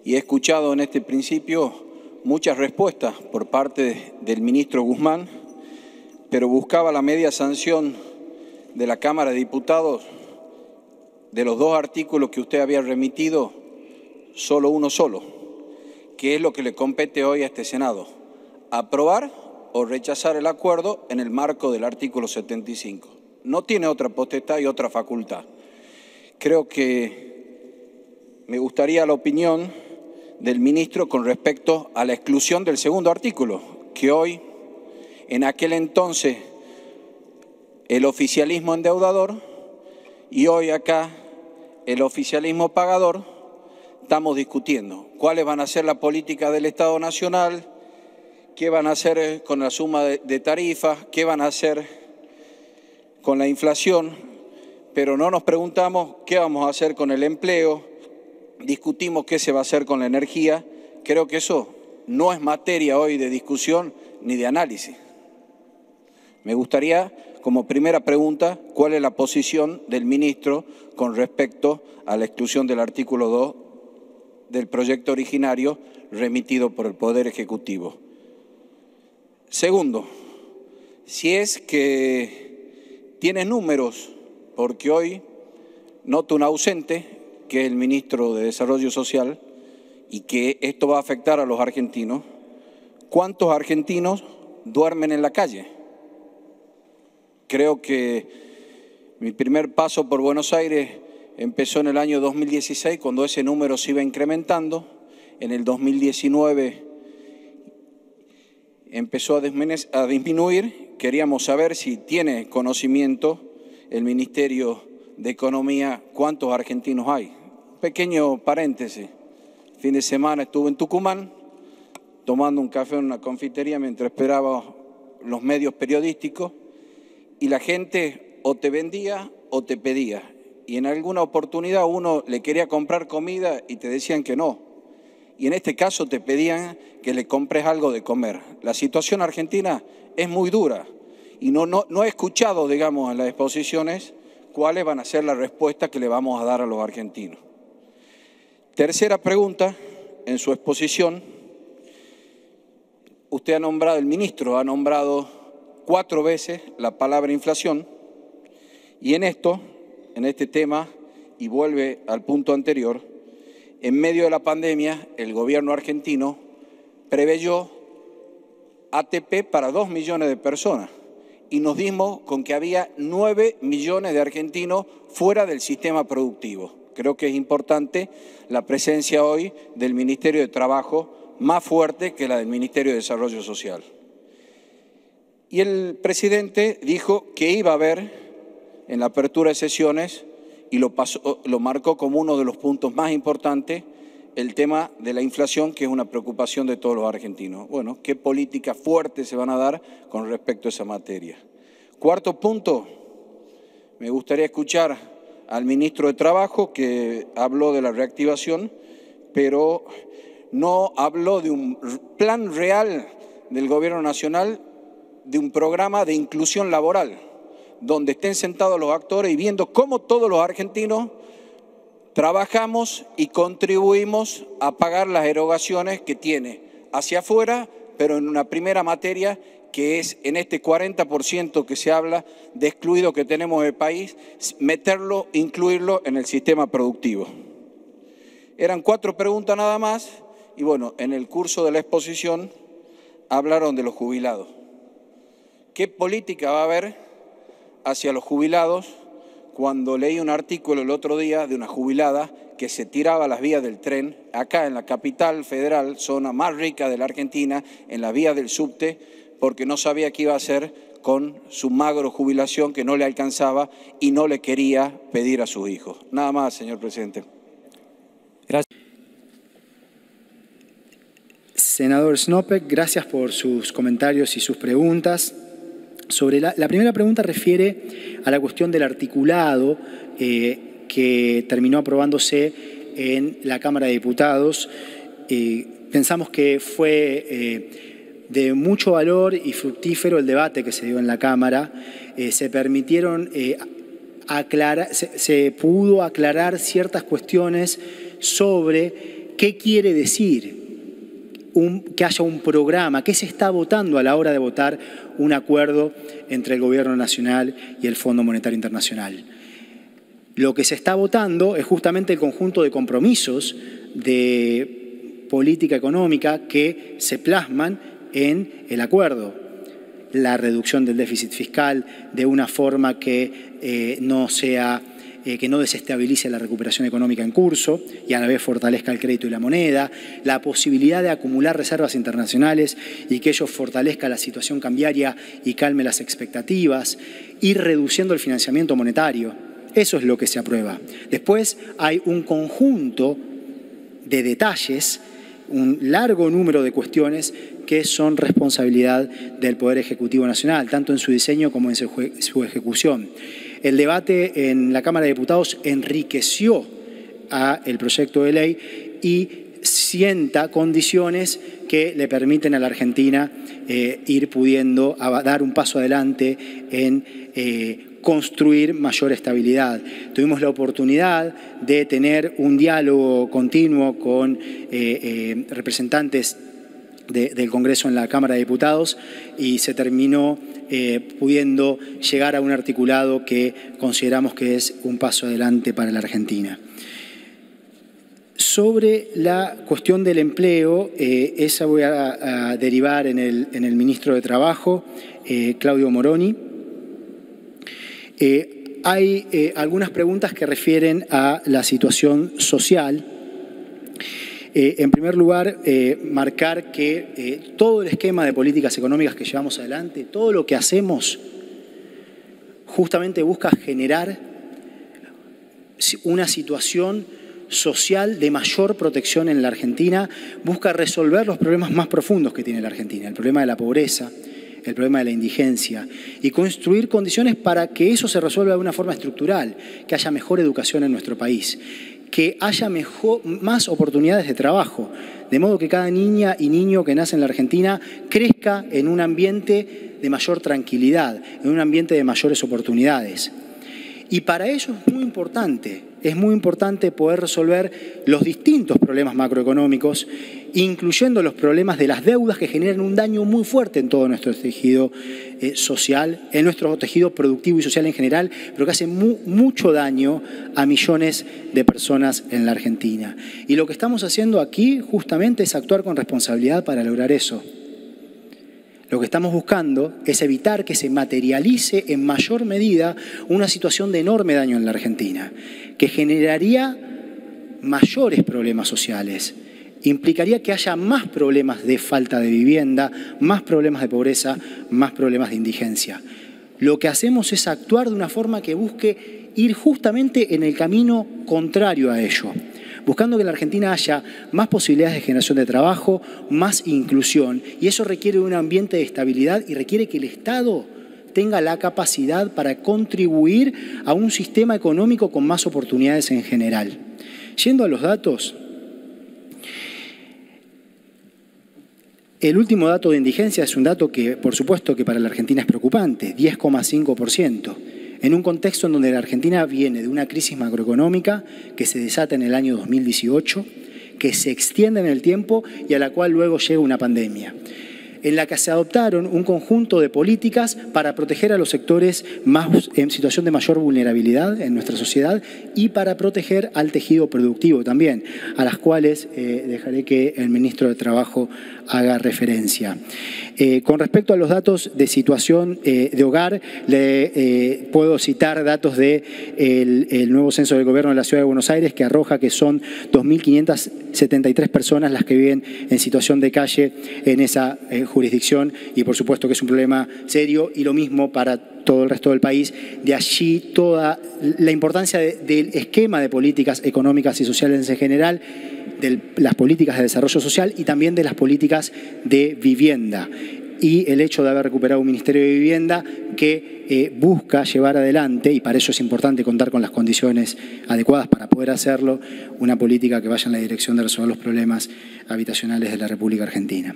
y he escuchado en este principio muchas respuestas por parte del ministro Guzmán, pero buscaba la media sanción de la Cámara de Diputados de los dos artículos que usted había remitido, solo uno solo, que es lo que le compete hoy a este Senado: aprobar o rechazar el acuerdo en el marco del artículo 75. No tiene otra potestad y otra facultad. Creo que me gustaría la opinión del ministro con respecto a la exclusión del segundo artículo, que hoy, en aquel entonces, el oficialismo endeudador y hoy acá el oficialismo pagador, estamos discutiendo cuáles van a ser las políticas del Estado Nacional, qué van a hacer con la suma de tarifas, qué van a hacer con la inflación, pero no nos preguntamos qué vamos a hacer con el empleo, discutimos qué se va a hacer con la energía. Creo que eso no es materia hoy de discusión ni de análisis. Me gustaría, como primera pregunta, cuál es la posición del ministro con respecto a la exclusión del artículo 2 del proyecto originario remitido por el Poder Ejecutivo. Segundo, si es que tiene números, porque hoy noto un ausente, que es el ministro de Desarrollo Social, y que esto va a afectar a los argentinos. ¿Cuántos argentinos duermen en la calle? Creo que mi primer paso por Buenos Aires empezó en el año 2016, cuando ese número se iba incrementando. En el 2019 empezó a disminuir. Queríamos saber si tiene conocimiento el Ministerio de Economía cuántos argentinos hay. Pequeño paréntesis. Fin de semana estuve en Tucumán tomando un café en una confitería mientras esperaba los medios periodísticos, y la gente o te vendía o te pedía. Y en alguna oportunidad uno le quería comprar comida y te decían que no. Y en este caso te pedían que le compres algo de comer. La situación argentina es muy dura y no he escuchado, digamos, en las exposiciones cuáles van a ser las respuestas que le vamos a dar a los argentinos. Tercera pregunta, en su exposición, usted ha nombrado, el ministro ha nombrado 4 veces la palabra inflación, y en este tema, y vuelve al punto anterior, en medio de la pandemia, el gobierno argentino preveyó ATP para 2 millones de personas y nos dimos con que había 9 millones de argentinos fuera del sistema productivo. Creo que es importante la presencia hoy del Ministerio de Trabajo, más fuerte que la del Ministerio de Desarrollo Social. Y el presidente dijo que iba a haber en la apertura de sesiones, y lo marcó como uno de los puntos más importantes, el tema de la inflación, que es una preocupación de todos los argentinos. Bueno, ¿qué políticas fuertes se van a dar con respecto a esa materia? Cuarto punto, me gustaría escuchar al ministro de Trabajo, que habló de la reactivación, pero no habló de un plan real del Gobierno Nacional, de un programa de inclusión laboral, donde estén sentados los actores y viendo cómo todos los argentinos trabajamos y contribuimos a pagar las erogaciones que tiene hacia afuera, pero en una primera materia que es en este 40% que se habla de excluido que tenemos en el país, meterlo, incluirlo en el sistema productivo. Eran 4 preguntas nada más y bueno, en el curso de la exposición hablaron de los jubilados. ¿Qué política va a haber hacia los jubilados? Cuando leí un artículo el otro día de una jubilada que se tiraba a las vías del tren, acá en la capital federal, zona más rica de la Argentina, en las vías del subte, porque no sabía qué iba a hacer con su magro jubilación que no le alcanzaba y no le quería pedir a sus hijos. Nada más, señor presidente. Gracias. Senador Snopek, gracias por sus comentarios y sus preguntas. Sobre la primera pregunta refiere a la cuestión del articulado que terminó aprobándose en la Cámara de Diputados. Pensamos que fue de mucho valor y fructífero el debate que se dio en la Cámara. Se permitieron se pudo aclarar ciertas cuestiones sobre ¿Qué quiere decir que haya un programa? ¿Qué se está votando a la hora de votar un acuerdo entre el Gobierno Nacional y el Fondo Monetario Internacional? Lo que se está votando es justamente el conjunto de compromisos de política económica que se plasman en el acuerdo. La reducción del déficit fiscal de una forma que no desestabilice la recuperación económica en curso y a la vez fortalezca el crédito y la moneda, la posibilidad de acumular reservas internacionales y que ello fortalezca la situación cambiaria y calme las expectativas, ir reduciendo el financiamiento monetario. Eso es lo que se aprueba. Después hay un conjunto de detalles, un largo número de cuestiones que son responsabilidad del Poder Ejecutivo Nacional, tanto en su diseño como en su ejecución. El debate en la Cámara de Diputados enriqueció el proyecto de ley y sienta condiciones que le permiten a la Argentina ir pudiendo dar un paso adelante en construir mayor estabilidad. Tuvimos la oportunidad de tener un diálogo continuo con representantes del Congreso en la Cámara de Diputados y se terminó pudiendo llegar a un articulado que consideramos que es un paso adelante para la Argentina. Sobre la cuestión del empleo, esa voy a derivar en el ministro de Trabajo, Claudio Moroni. Hay algunas preguntas que refieren a la situación social. En primer lugar, marcar que todo el esquema de políticas económicas que llevamos adelante, todo lo que hacemos, justamente busca generar una situación social de mayor protección en la Argentina, busca resolver los problemas más profundos que tiene la Argentina, el problema de la pobreza, el problema de la indigencia, y construir condiciones para que eso se resuelva de una forma estructural, que haya mejor educación en nuestro país, que haya más oportunidades de trabajo, de modo que cada niña y niño que nace en la Argentina crezca en un ambiente de mayor tranquilidad, en un ambiente de mayores oportunidades. Y para ello es muy importante poder resolver los distintos problemas macroeconómicos, incluyendo los problemas de las deudas que generan un daño muy fuerte en todo nuestro tejido social, en nuestro tejido productivo y social en general, pero que hace mucho daño a millones de personas en la Argentina. Y lo que estamos haciendo aquí justamente es actuar con responsabilidad para lograr eso. Lo que estamos buscando es evitar que se materialice en mayor medida una situación de enorme daño en la Argentina, que generaría mayores problemas sociales, implicaría que haya más problemas de falta de vivienda, más problemas de pobreza, más problemas de indigencia. Lo que hacemos es actuar de una forma que busque ir justamente en el camino contrario a ello, buscando que en la Argentina haya más posibilidades de generación de trabajo, más inclusión, y eso requiere un ambiente de estabilidad y requiere que el Estado tenga la capacidad para contribuir a un sistema económico con más oportunidades en general. Yendo a los datos, el último dato de indigencia es un dato que, por supuesto, que para la Argentina es preocupante, 10,5%. En un contexto en donde la Argentina viene de una crisis macroeconómica que se desata en el año 2018, que se extiende en el tiempo y a la cual luego llega una pandemia, en la que se adoptaron un conjunto de políticas para proteger a los sectores más en situación de mayor vulnerabilidad en nuestra sociedad y para proteger al tejido productivo también, a las cuales dejaré que el ministro de Trabajo haga referencia. Con respecto a los datos de situación de hogar, puedo citar datos del nuevo censo del Gobierno de la Ciudad de Buenos Aires, que arroja que son 2.573 personas las que viven en situación de calle en esa jurisdicción, y por supuesto que es un problema serio, y lo mismo para todo el resto del país. De allí toda la importancia del esquema de políticas económicas y sociales en general, de las políticas de desarrollo social y también de las políticas de vivienda. Y el hecho de haber recuperado un Ministerio de Vivienda que busca llevar adelante, y para eso es importante contar con las condiciones adecuadas para poder hacerlo, una política que vaya en la dirección de resolver los problemas habitacionales de la República Argentina.